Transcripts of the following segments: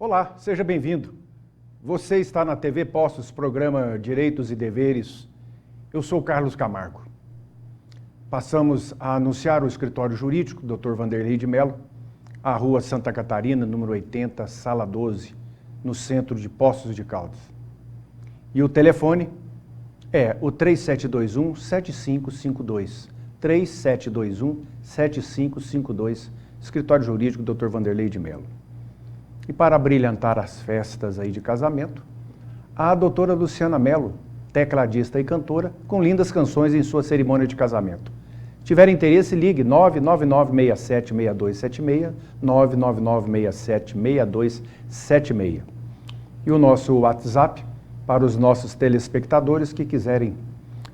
Olá, seja bem-vindo. Você está na TV Postos, programa Direitos e Deveres. Eu sou Carlos Camargo. Passamos a anunciar o escritório jurídico, Dr. Vanderlei de Mello, à Rua Santa Catarina, número 80, sala 12, no centro de Poços de Caldas. E o telefone é o 3721-7552. 3721-7552, escritório jurídico, Dr. Vanderlei de Mello. E para brilhantar as festas aí de casamento, a doutora Luciana Mello, tecladista e cantora, com lindas canções em sua cerimônia de casamento. Se tiver interesse, ligue 999676276, 999676276. E o nosso WhatsApp, para os nossos telespectadores que quiserem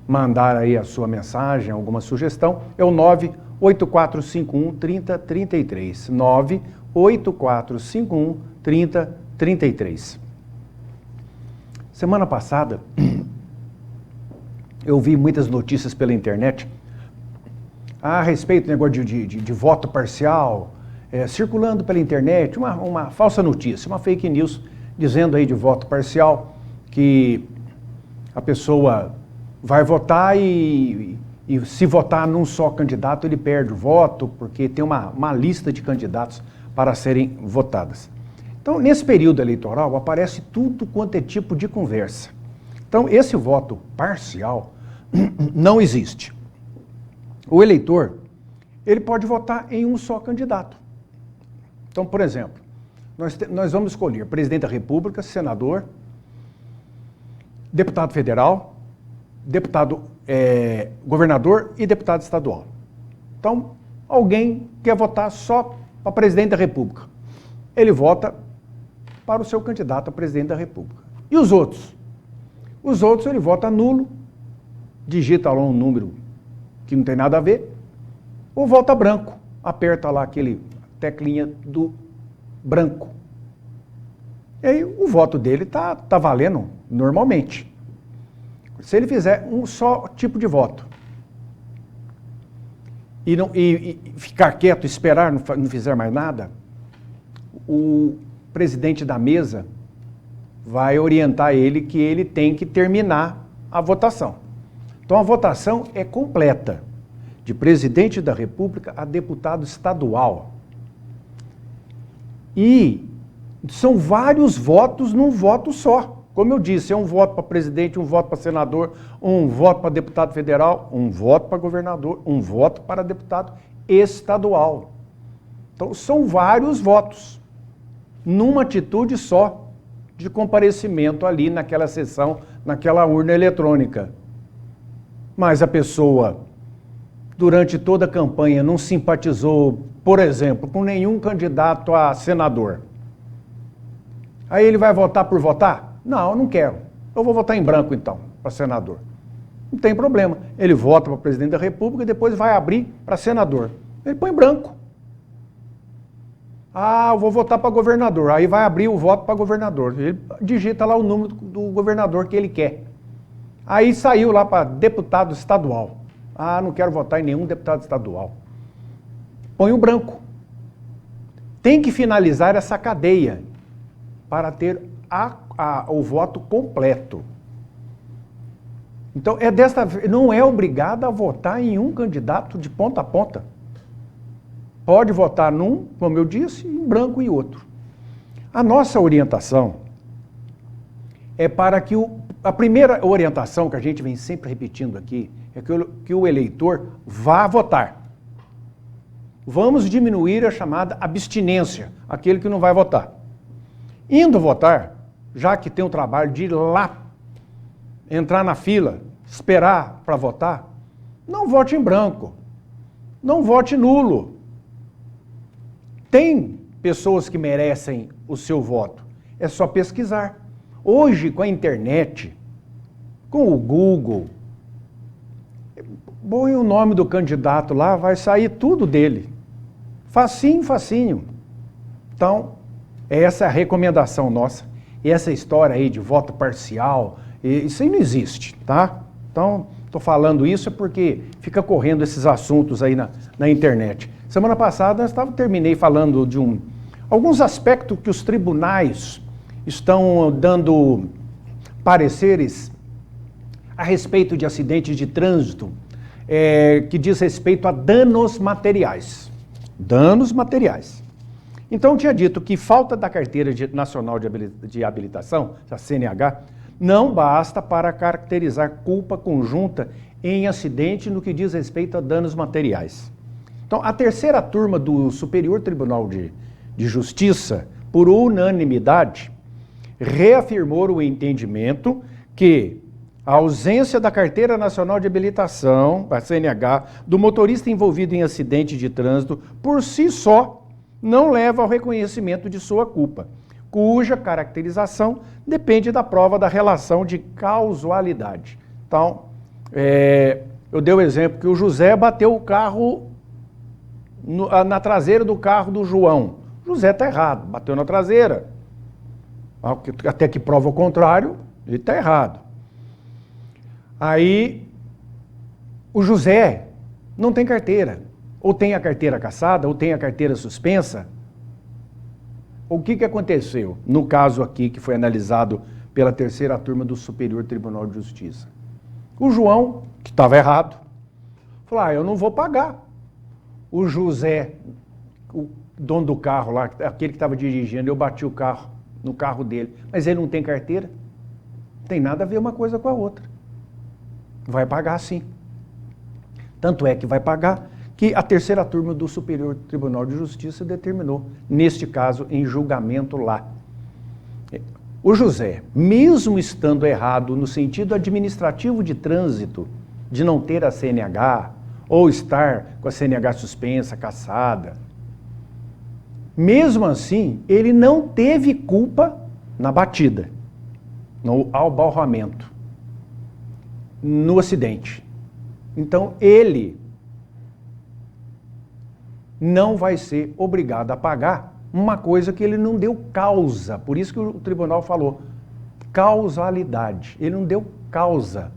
mandar aí a sua mensagem, alguma sugestão, é o 98451-3033, 98451-3033. Semana passada, eu vi muitas notícias pela internet a respeito do negócio de voto parcial, circulando pela internet, uma falsa notícia, uma fake news, dizendo aí de voto parcial, que a pessoa vai votar e se votar num só candidato, ele perde o voto, porque tem uma lista de candidatos para serem votadas. Então, nesse período eleitoral, aparece tudo quanto é tipo de conversa. Então, esse voto parcial não existe. O eleitor, ele pode votar em um só candidato. Então, por exemplo, nós vamos escolher presidente da República, senador, deputado federal, deputado governador e deputado estadual. Então, alguém quer votar só para presidente da República. Ele vota para o seu candidato a presidente da República. E os outros? Os outros ele vota nulo, digita lá um número que não tem nada a ver, ou vota branco, aperta lá aquele teclinha do branco. E aí o voto dele tá valendo normalmente. Se ele fizer um só tipo de voto e ficar quieto, esperar, não fizer mais nada, o presidente da mesa vai orientar ele que ele tem que terminar a votação. Então a votação é completa, de presidente da República a deputado estadual. E são vários votos num voto só. Como eu disse, é um voto para presidente, um voto para senador, um voto para deputado federal, um voto para governador, um voto para deputado estadual. Então, são vários votos, numa atitude só de comparecimento ali naquela sessão, naquela urna eletrônica. Mas a pessoa, durante toda a campanha, não simpatizou, por exemplo, com nenhum candidato a senador. Aí ele vai votar por votar? Não, eu não quero. Eu vou votar em branco, então, para senador. Não tem problema. Ele vota para presidente da República e depois vai abrir para senador. Ele põe branco. Ah, eu vou votar para governador. Aí vai abrir o voto para governador. Ele digita lá o número do governador que ele quer. Aí saiu lá para deputado estadual. Ah, não quero votar em nenhum deputado estadual. Põe o branco. Tem que finalizar essa cadeia para ter o voto completo. Então, não é obrigado a votar em um candidato de ponta a ponta. Pode votar num, como eu disse, em branco e outro. A nossa orientação é para que a primeira orientação que a gente vem sempre repetindo aqui é que o eleitor vá votar. Vamos diminuir a chamada abstinência, aquele que não vai votar. Indo votar, já que tem o trabalho de ir lá, entrar na fila, esperar para votar, não vote em branco, não vote nulo. Tem pessoas que merecem o seu voto, é só pesquisar. Hoje, com a internet, com o Google, põe o nome do candidato lá, vai sair tudo dele. Facinho, facinho. Então, essa é a recomendação nossa. E essa história aí de voto parcial, isso aí não existe, tá? Então, estou falando isso porque fica correndo esses assuntos aí na internet. Semana passada, terminei falando de Alguns aspectos que os tribunais estão dando pareceres a respeito de acidentes de trânsito, que diz respeito a danos materiais. Danos materiais. Então, eu tinha dito que falta da Carteira Nacional de Habilitação, a CNH, não basta para caracterizar culpa conjunta em acidente no que diz respeito a danos materiais. Então, a terceira turma do Superior Tribunal de Justiça, por unanimidade, reafirmou o entendimento que a ausência da Carteira Nacional de Habilitação, a CNH, do motorista envolvido em acidente de trânsito, por si só, não leva ao reconhecimento de sua culpa, cuja caracterização depende da prova da relação de causalidade. Então, eu dei o exemplo que o José bateu o carro na traseira do carro do João. O José está errado, bateu na traseira. Até que prova o contrário, ele está errado. Aí, o José não tem carteira. Ou tem a carteira cassada, ou tem a carteira suspensa. O que aconteceu no caso aqui que foi analisado pela terceira turma do Superior Tribunal de Justiça? O João, que estava errado, falou, eu não vou pagar. O José, o dono do carro lá, aquele que estava dirigindo, eu bati o carro no carro dele, mas ele não tem carteira. Não tem nada a ver uma coisa com a outra. Vai pagar sim. Tanto é que vai pagar que a terceira turma do Superior Tribunal de Justiça determinou, neste caso, em julgamento lá. O José, mesmo estando errado no sentido administrativo de trânsito, de não ter a CNH, ou estar com a CNH suspensa, cassada, mesmo assim, ele não teve culpa na batida, no abalroamento, no acidente. Então, ele não vai ser obrigado a pagar uma coisa que ele não deu causa. Por isso que o tribunal falou causalidade. Ele não deu causa.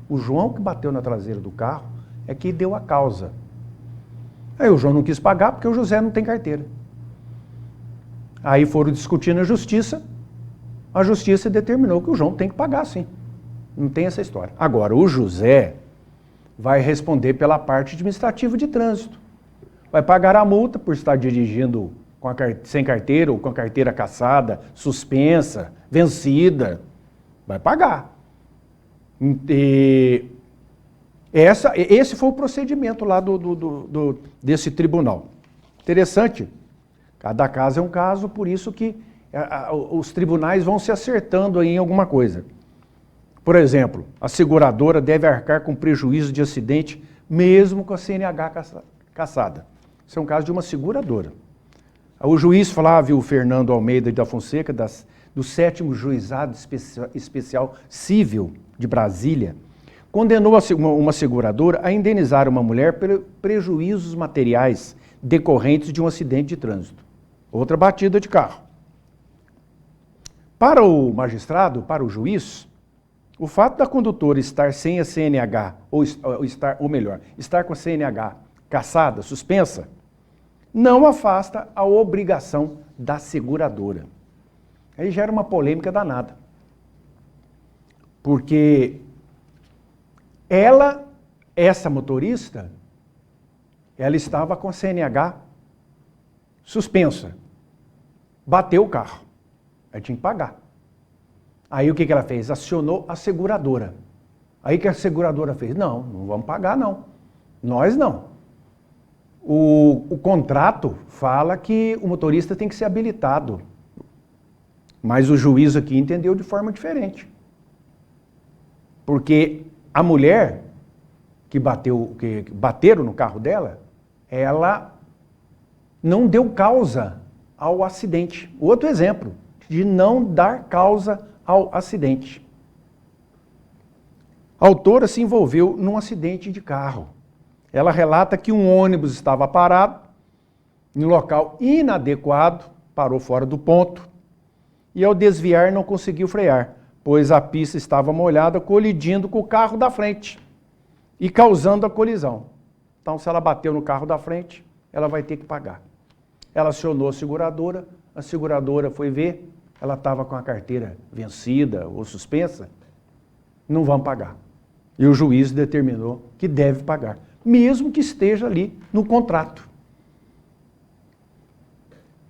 O João que bateu na traseira do carro é que deu a causa. Aí o João não quis pagar porque o José não tem carteira. Aí foram discutir na justiça, a justiça determinou que o João tem que pagar sim. Não tem essa história. Agora, o José vai responder pela parte administrativa de trânsito. Vai pagar a multa por estar dirigindo sem carteira ou com a carteira cassada, suspensa, vencida. Vai pagar. Esse foi o procedimento lá desse tribunal. Interessante. Cada caso é um caso, por isso que os tribunais vão se acertando aí em alguma coisa. Por exemplo, a seguradora deve arcar com prejuízo de acidente mesmo com a CNH cassada. Isso é um caso de uma seguradora. O juiz Flávio Fernando Almeida da Fonseca, do 7º Juizado Especial Civil de Brasília, condenou uma seguradora a indenizar uma mulher por prejuízos materiais decorrentes de um acidente de trânsito. Outra batida de carro. Para o magistrado, para o juiz, o fato da condutora estar sem a CNH, estar com a CNH cassada, suspensa, não afasta a obrigação da seguradora. Aí gera uma polêmica danada. Porque essa motorista, ela estava com a CNH suspensa. Bateu o carro. Aí tinha que pagar. Aí o que ela fez? Acionou a seguradora. Aí que a seguradora fez? Não vamos pagar não. Nós não. O contrato fala que o motorista tem que ser habilitado. Mas o juiz aqui entendeu de forma diferente. Porque a mulher que bateram no carro dela, ela não deu causa ao acidente. Outro exemplo de não dar causa ao acidente. A autora se envolveu num acidente de carro. Ela relata que um ônibus estava parado em um local inadequado, parou fora do ponto, e ao desviar não conseguiu frear, pois a pista estava molhada, colidindo com o carro da frente e causando a colisão. Então, se ela bateu no carro da frente, ela vai ter que pagar. ela acionou a seguradora foi ver, ela estava com a carteira vencida ou suspensa, não vão pagar. E o juiz determinou que deve pagar, mesmo que esteja ali no contrato.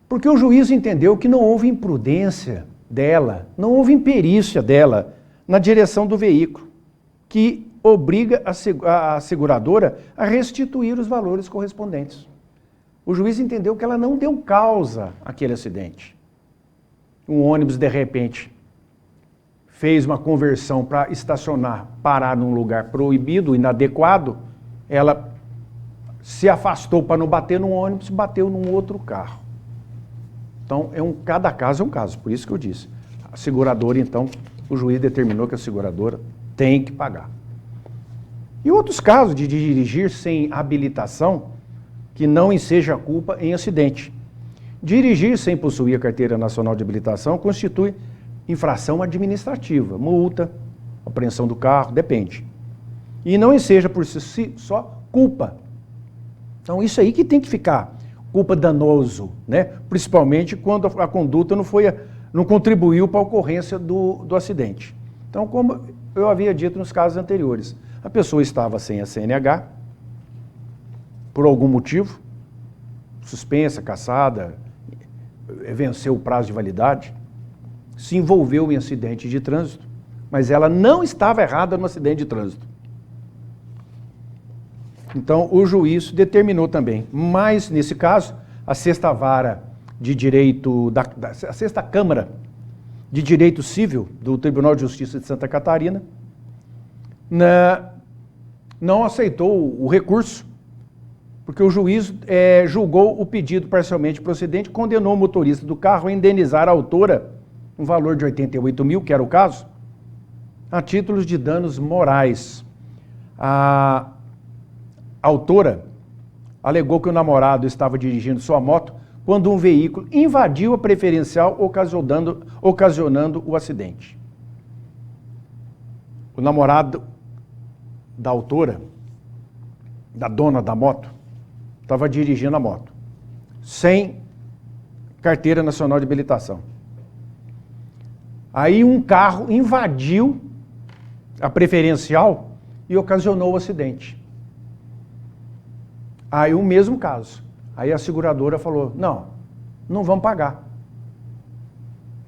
Porque o juiz entendeu que não houve imprudência dela, não houve imperícia dela na direção do veículo, que obriga a seguradora a restituir os valores correspondentes. O juiz entendeu que ela não deu causa àquele acidente. Um ônibus, de repente, fez uma conversão para estacionar, parar num lugar proibido, inadequado, ela se afastou para não bater no ônibus, bateu num outro carro. Então, cada caso é um caso, por isso que eu disse. A seguradora, então, o juiz determinou que a seguradora tem que pagar. E outros casos de dirigir sem habilitação, que não enseja culpa em acidente. Dirigir sem possuir a carteira nacional de habilitação constitui infração administrativa, multa, apreensão do carro, depende. E não enseja por si só culpa. Então, isso aí que tem que ficar. Culpa danoso, né? Principalmente quando a conduta não contribuiu para a ocorrência do acidente. Então, como eu havia dito nos casos anteriores, a pessoa estava sem a CNH, por algum motivo, suspensa, cassada, venceu o prazo de validade, se envolveu em acidente de trânsito, mas ela não estava errada no acidente de trânsito. Então, o juiz determinou também, mas nesse caso, a sexta vara de direito, a sexta Câmara de Direito Civil do Tribunal de Justiça de Santa Catarina, não aceitou o recurso, porque o juiz julgou o pedido parcialmente procedente, condenou o motorista do carro a indenizar a autora um valor de 88 mil, que era o caso, a títulos de danos morais. A autora alegou que o namorado estava dirigindo sua moto quando um veículo invadiu a preferencial, ocasionando o acidente. O namorado da autora, da dona da moto, estava dirigindo a moto, sem carteira nacional de habilitação. Aí um carro invadiu a preferencial e ocasionou o acidente. Aí o mesmo caso. Aí a seguradora falou, não vamos pagar.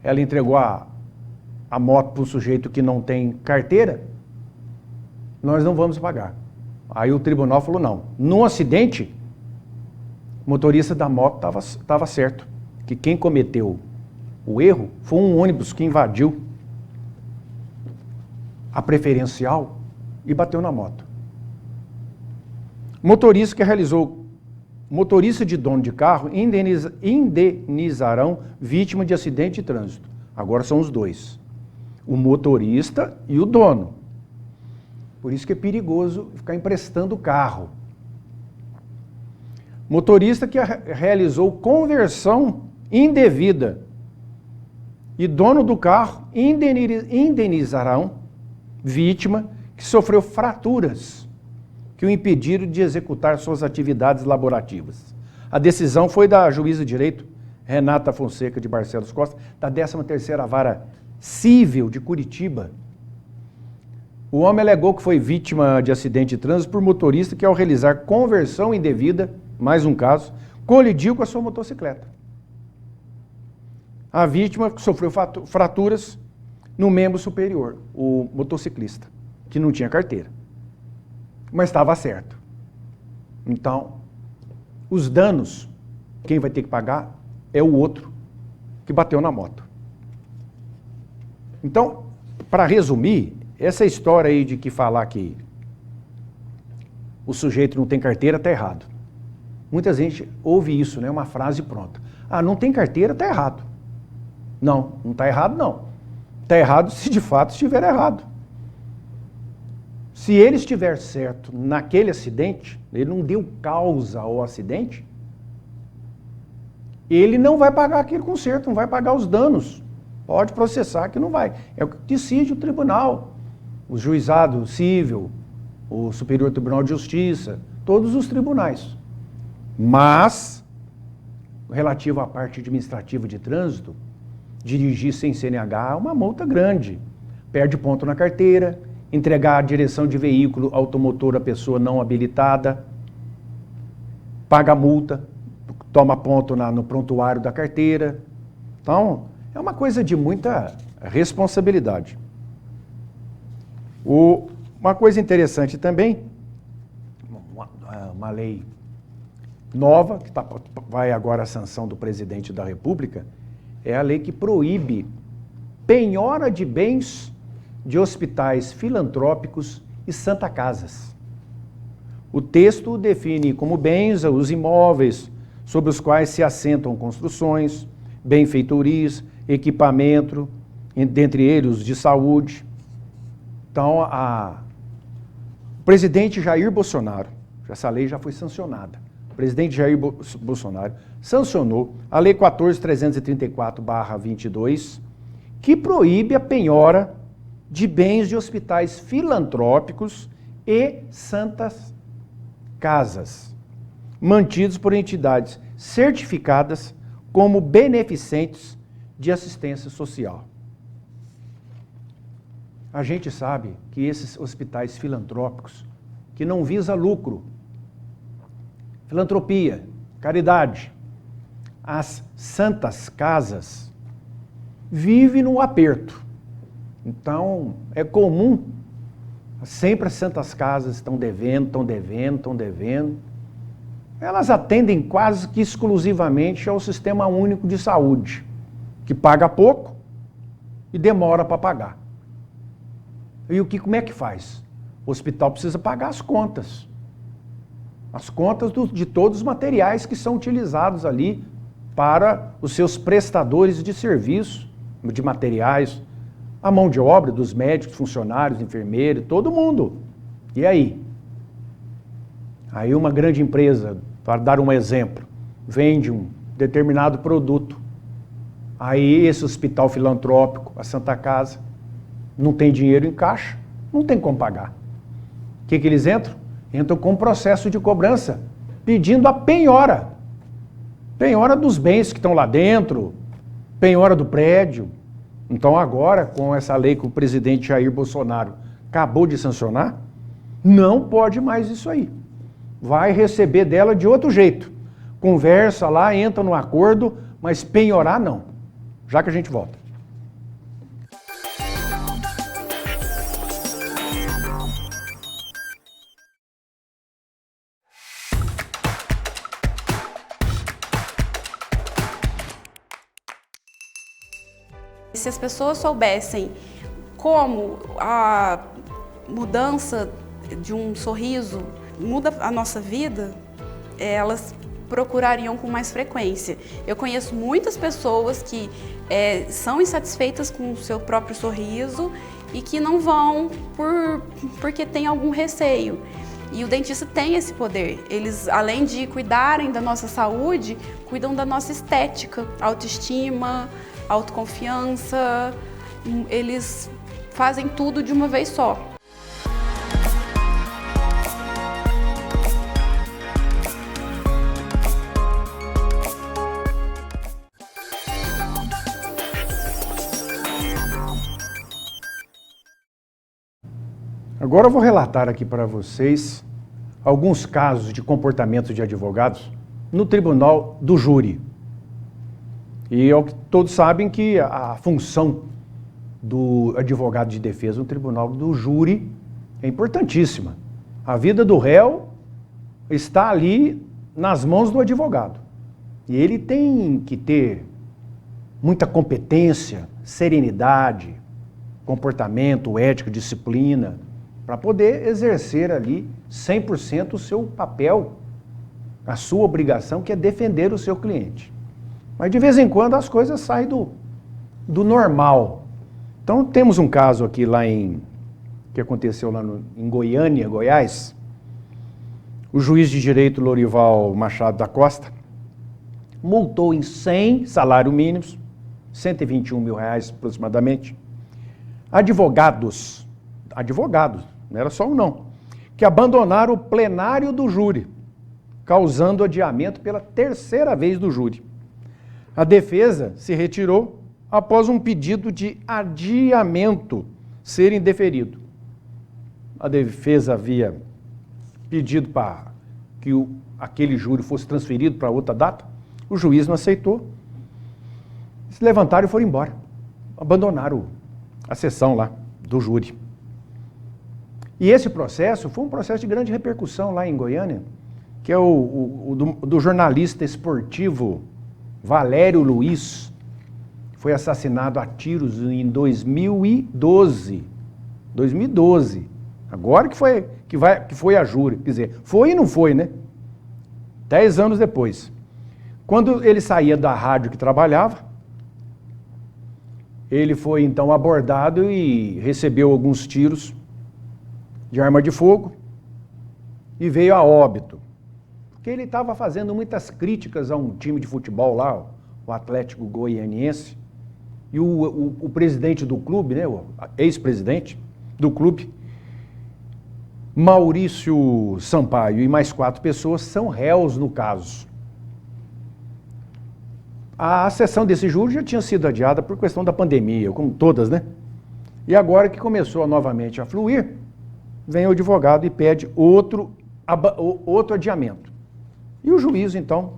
Ela entregou a moto para um sujeito que não tem carteira, nós não vamos pagar. Aí o tribunal falou, não. No acidente, o motorista da moto estava certo, que quem cometeu o erro foi um ônibus que invadiu a preferencial e bateu na moto. Motorista de dono de carro indenizarão vítima de acidente de trânsito. Agora são os dois, o motorista e o dono. Por isso que é perigoso ficar emprestando o carro. Motorista que realizou conversão indevida e dono do carro indenizarão vítima que sofreu fraturas que o impediram de executar suas atividades laborativas. A decisão foi da juíza de direito Renata Fonseca de Barcelos Costa, da 13ª Vara Civil de Curitiba. O homem alegou que foi vítima de acidente de trânsito por motorista que, ao realizar conversão indevida, mais um caso, colidiu com a sua motocicleta. A vítima sofreu fraturas no membro superior, o motociclista, que não tinha carteira, mas estava certo. Então, os danos, quem vai ter que pagar é o outro que bateu na moto. Então, para resumir, essa história aí de que falar que o sujeito não tem carteira está errado. Muita gente ouve isso, né? Uma frase pronta. Ah, não tem carteira, está errado. Não está errado, não. Está errado se de fato estiver errado. Se ele estiver certo naquele acidente, ele não deu causa ao acidente, ele não vai pagar aquele conserto, não vai pagar os danos. Pode processar que não vai. É o que decide o tribunal, o juizado civil, o Superior Tribunal de Justiça, todos os tribunais. Mas relativo à parte administrativa de trânsito, dirigir sem CNH é uma multa grande. Perde ponto na carteira, entregar a direção de veículo automotor à pessoa não habilitada, paga multa, toma ponto no prontuário da carteira. Então, é uma coisa de muita responsabilidade. Uma coisa interessante também, uma lei nova, que vai agora à sanção do presidente da República, é a lei que proíbe penhora de bens de hospitais filantrópicos e santa casas. O texto define como bens os imóveis sobre os quais se assentam construções, benfeitorias, equipamento, dentre eles os de saúde. Então, o presidente Jair Bolsonaro, essa lei já foi sancionada, o presidente Jair Bolsonaro sancionou a Lei 14.334/22, que proíbe a penhora de bens de hospitais filantrópicos e santas casas, mantidos por entidades certificadas como beneficentes de assistência social. A gente sabe que esses hospitais filantrópicos, que não visa lucro, filantropia, caridade, as santas casas, vivem no aperto. Então, é comum, sempre as santas casas estão devendo. Elas atendem quase que exclusivamente ao Sistema Único de Saúde, que paga pouco e demora para pagar. E como é que faz? O hospital precisa pagar as contas. As contas de todos os materiais que são utilizados ali para os seus prestadores de serviço, de materiais, a mão de obra dos médicos, funcionários, enfermeiros, todo mundo. E aí? Aí uma grande empresa, para dar um exemplo, vende um determinado produto. Aí esse hospital filantrópico, a Santa Casa, não tem dinheiro em caixa, não tem como pagar. O que eles entram? Entram com um processo de cobrança, pedindo a penhora. Penhora dos bens que estão lá dentro, penhora do prédio. Então agora, com essa lei que o presidente Jair Bolsonaro acabou de sancionar, não pode mais isso aí. Vai receber dela de outro jeito. Conversa lá, entra no acordo, mas penhorar não. Já que a gente volta. Se as pessoas soubessem como a mudança de um sorriso muda a nossa vida, elas procurariam com mais frequência. Eu conheço muitas pessoas que são insatisfeitas com o seu próprio sorriso e que não vão porque tem algum receio. E o dentista tem esse poder. Eles, além de cuidarem da nossa saúde, cuidam da nossa estética, autoestima, autoconfiança. Eles fazem tudo de uma vez só. Agora eu vou relatar aqui para vocês alguns casos de comportamento de advogados no tribunal do júri. E todos sabem que a função do advogado de defesa no tribunal do júri é importantíssima. A vida do réu está ali nas mãos do advogado. E ele tem que ter muita competência, serenidade, comportamento, ética, disciplina, para poder exercer ali 100% o seu papel, a sua obrigação, que é defender o seu cliente. Mas de vez em quando as coisas saem do normal. Então temos um caso aqui que aconteceu lá em Goiânia, Goiás. O juiz de direito Lorival Machado da Costa multou em 100 salários mínimos, R$121 mil aproximadamente, advogados, não era só um não, que abandonaram o plenário do júri, causando adiamento pela terceira vez do júri. A defesa se retirou após um pedido de adiamento ser indeferido. A defesa havia pedido para que aquele júri fosse transferido para outra data, o juiz não aceitou, se levantaram e foram embora, abandonaram a sessão lá do júri. E esse processo foi um processo de grande repercussão lá em Goiânia, que é do jornalista esportivo Valério Luiz, que foi assassinado a tiros em 2012. 2012. Agora que foi a júri. Quer dizer, foi e não foi, né? 10 anos depois. Quando ele saía da rádio que trabalhava, ele foi então abordado e recebeu alguns tiros de arma de fogo e veio a óbito. Porque ele estava fazendo muitas críticas a um time de futebol lá, o Atlético Goianiense, e o presidente do clube, né, o ex-presidente do clube, Maurício Sampaio, e mais 4 pessoas são réus no caso. A sessão desse júri já tinha sido adiada por questão da pandemia, como todas, né? E agora que começou novamente a fluir, vem o advogado e pede outro adiamento. E o juiz, então,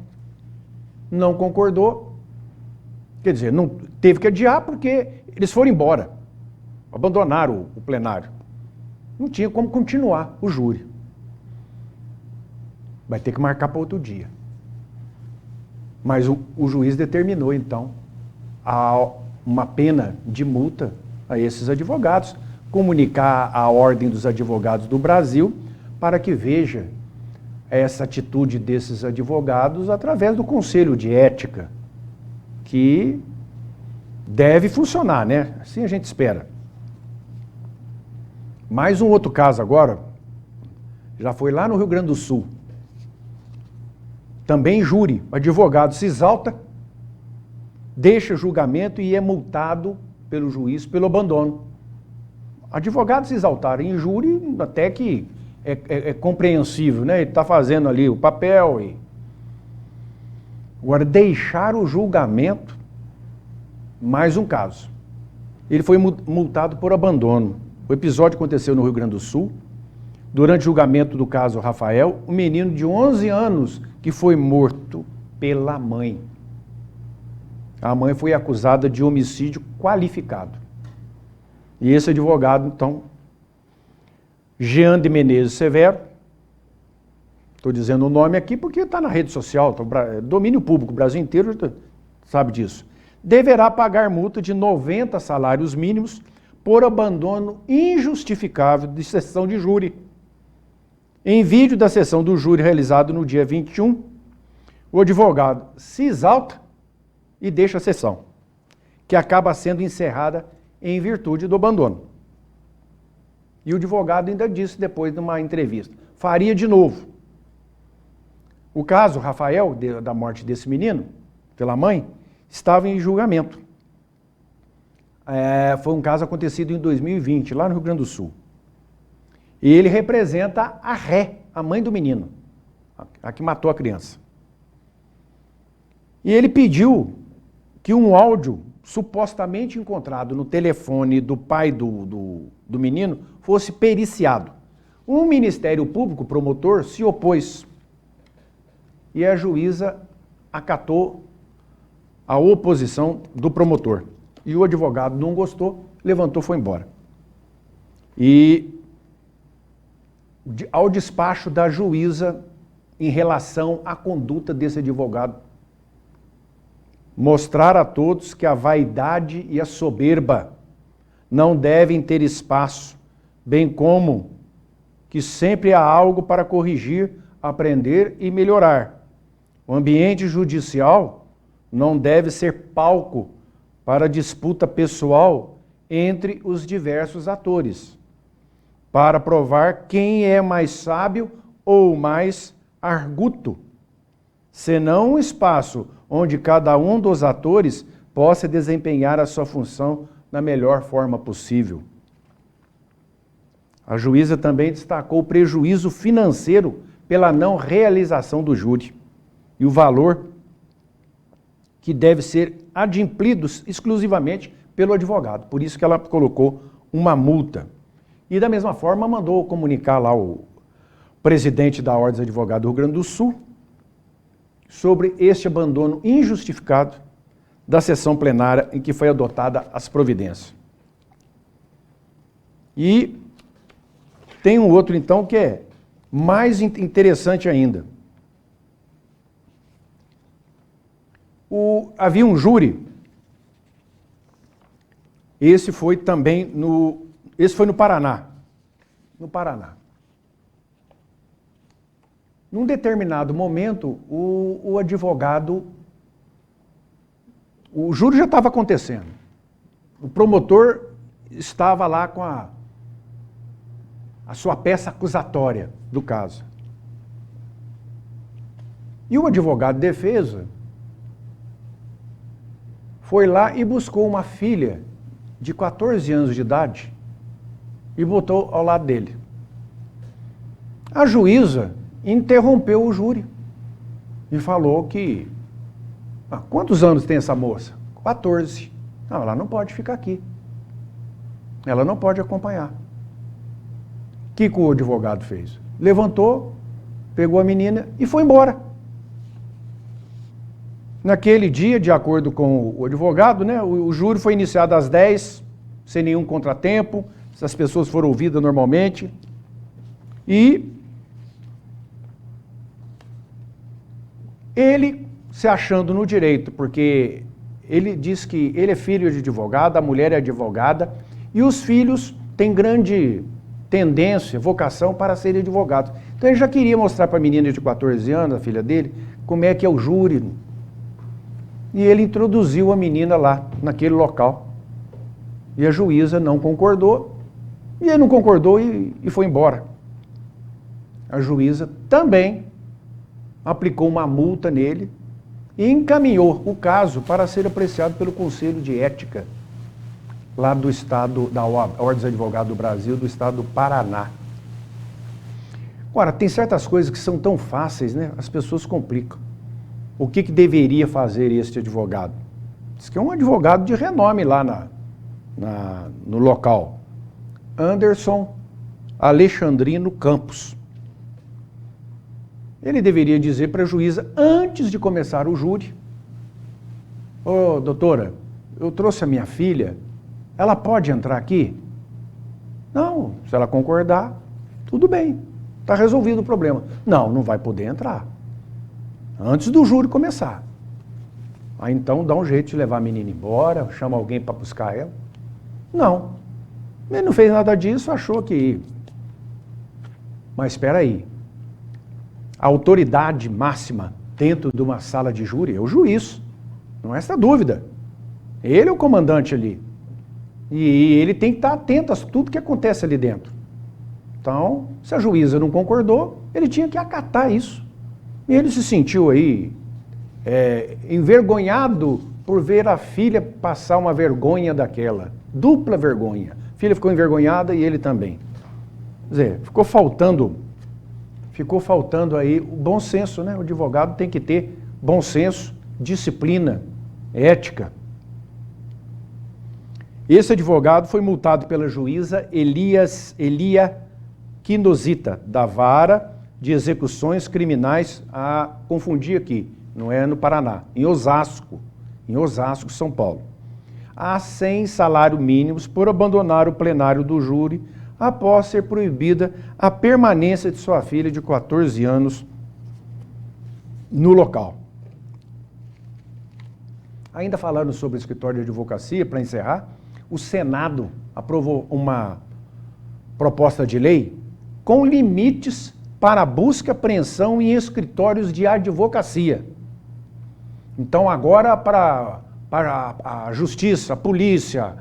não concordou. Quer dizer, não teve que adiar porque eles foram embora, abandonaram o plenário. Não tinha como continuar o júri. Vai ter que marcar para outro dia. Mas o juiz determinou, então, uma pena de multa a esses advogados, comunicar à Ordem dos Advogados do Brasil para que veja essa atitude desses advogados através do Conselho de Ética, que deve funcionar, né? Assim a gente espera. Mais um outro caso agora, já foi lá no Rio Grande do Sul. Também júri, o advogado se exalta, deixa julgamento e é multado pelo juiz pelo abandono. Advogados se exaltaram em júri, até que é compreensível, né? Ele está fazendo ali o papel. Agora, deixar o julgamento, mais um caso. Ele foi multado por abandono. O episódio aconteceu no Rio Grande do Sul. Durante o julgamento do caso Rafael, um menino de 11 anos que foi morto pela mãe. A mãe foi acusada de homicídio qualificado. E esse advogado, então, Jean de Menezes Severo, estou dizendo o nome aqui porque está na rede social, domínio público, o Brasil inteiro sabe disso, deverá pagar multa de 90 salários mínimos por abandono injustificável de sessão de júri. Em vídeo da sessão do júri realizado no dia 21, o advogado se exalta e deixa a sessão, que acaba sendo encerrada em virtude do abandono. E o advogado ainda disse depois de uma entrevista, faria de novo. O caso Rafael, da morte desse menino, pela mãe, estava em julgamento. Foi um caso acontecido em 2020, lá no Rio Grande do Sul. E ele representa a Ré, a mãe do menino, a que matou a criança. E ele pediu que um áudio supostamente encontrado no telefone do pai do menino fosse periciado. O Ministério Público, promotor, se opôs. E a juíza acatou a oposição do promotor. E o advogado não gostou, levantou e foi embora. E ao despacho da juíza em relação à conduta desse advogado, mostrar a todos que a vaidade e a soberba não devem ter espaço, bem como que sempre há algo para corrigir, aprender e melhorar. O ambiente judicial não deve ser palco para disputa pessoal entre os diversos atores, para provar quem é mais sábio ou mais arguto, senão um espaço onde cada um dos atores possa desempenhar a sua função da melhor forma possível. A juíza também destacou o prejuízo financeiro pela não realização do júri e o valor que deve ser adimplido exclusivamente pelo advogado. Por isso que ela colocou uma multa. E da mesma forma mandou comunicar lá o presidente da Ordem dos Advogados do Rio Grande do Sul sobre este abandono injustificado da sessão plenária em que foi adotada as providências. E tem um outro, então, que é mais interessante ainda. Havia um júri, esse foi no Paraná. No Paraná. Num determinado momento, o advogado, o júri já estava acontecendo. O promotor estava lá com a sua peça acusatória do caso. E o advogado de defesa foi lá e buscou uma filha de 14 anos de idade e botou ao lado dele. A juíza interrompeu o júri e falou que... quantos anos tem essa moça? 14. Não, ela não pode ficar aqui. Ela não pode acompanhar. O que o advogado fez? Levantou, pegou a menina e foi embora. Naquele dia, de acordo com o advogado, né, o júri foi iniciado às 10, sem nenhum contratempo, as pessoas foram ouvidas normalmente. E ele se achando no direito, porque ele diz que ele é filho de advogado, a mulher é advogada, e os filhos têm grande tendência, vocação para serem advogados. Então ele já queria mostrar para a menina de 14 anos, a filha dele, como é que é o júri. E ele introduziu a menina lá, naquele local. E a juíza não concordou, e ele não concordou e foi embora. A juíza também aplicou uma multa nele e encaminhou o caso para ser apreciado pelo Conselho de Ética, lá do estado, da Ordem dos Advogados do Brasil, do estado do Paraná. Agora, tem certas coisas que são tão fáceis, né? As pessoas complicam. O que deveria fazer este advogado? Diz que é um advogado de renome lá no local. Anderson Alexandrino Campos. Ele deveria dizer para a juíza, antes de começar o júri: ô, doutora, eu trouxe a minha filha, ela pode entrar aqui? Não, se ela concordar, tudo bem, está resolvido o problema. Não, não vai poder entrar. Antes do júri começar. Aí então dá um jeito de levar a menina embora, chama alguém para buscar ela. Não. Ele não fez nada disso, achou que... Mas espera aí. A autoridade máxima dentro de uma sala de júri é o juiz. Não é essa dúvida. Ele é o comandante ali. E ele tem que estar atento a tudo que acontece ali dentro. Então, se a juíza não concordou, ele tinha que acatar isso. E ele se sentiu aí envergonhado por ver a filha passar uma vergonha daquela. Dupla vergonha. A filha ficou envergonhada e ele também. Quer dizer, ficou faltando aí o bom senso, né? O advogado tem que ter bom senso, disciplina, ética. Esse advogado foi multado pela juíza Elia Quinosita, da Vara de Execuções Criminais, a confundir aqui, não é no Paraná, em Osasco, São Paulo, a 100 salários mínimos por abandonar o plenário do júri após ser proibida a permanência de sua filha de 14 anos no local. Ainda falando sobre o escritório de advocacia, para encerrar, o Senado aprovou uma proposta de lei com limites para busca, apreensão em escritórios de advocacia. Então agora para a justiça, a polícia,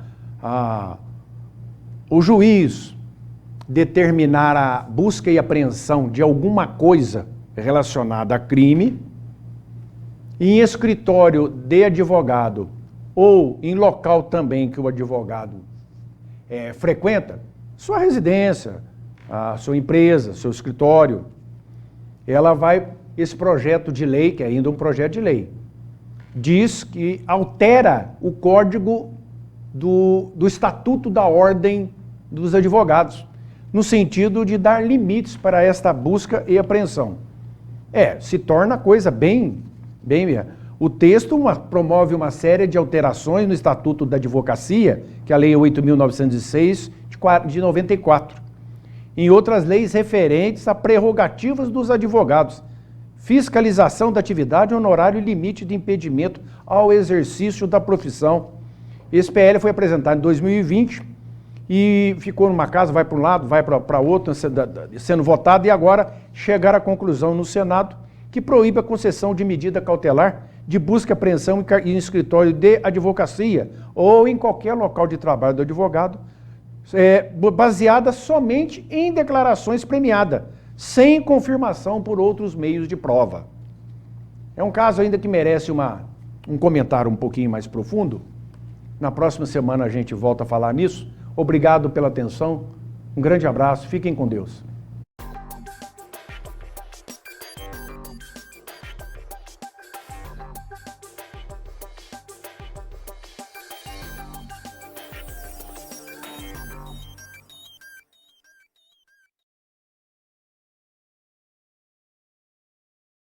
o juiz determinar a busca e apreensão de alguma coisa relacionada a crime, em escritório de advogado ou em local também que o advogado frequenta, sua residência, a sua empresa, seu escritório, esse projeto de lei, que é ainda um projeto de lei, diz que altera o código do Estatuto da Ordem dos Advogados, no sentido de dar limites para esta busca e apreensão. Se torna coisa bem... O texto promove uma série de alterações no Estatuto da Advocacia, que é a Lei 8.906, de 94, em outras leis referentes a prerrogativas dos advogados, fiscalização da atividade, honorário e limite de impedimento ao exercício da profissão. Esse PL foi apresentado em 2020 e ficou numa casa, vai para um lado, vai para outro, sendo votado, e agora chegaram à conclusão no Senado que proíbe a concessão de medida cautelar de busca e apreensão em escritório de advocacia ou em qualquer local de trabalho do advogado, baseada somente em declarações premiadas, sem confirmação por outros meios de prova. É um caso ainda que merece um comentário um pouquinho mais profundo. Na próxima semana a gente volta a falar nisso. Obrigado pela atenção, um grande abraço, fiquem com Deus.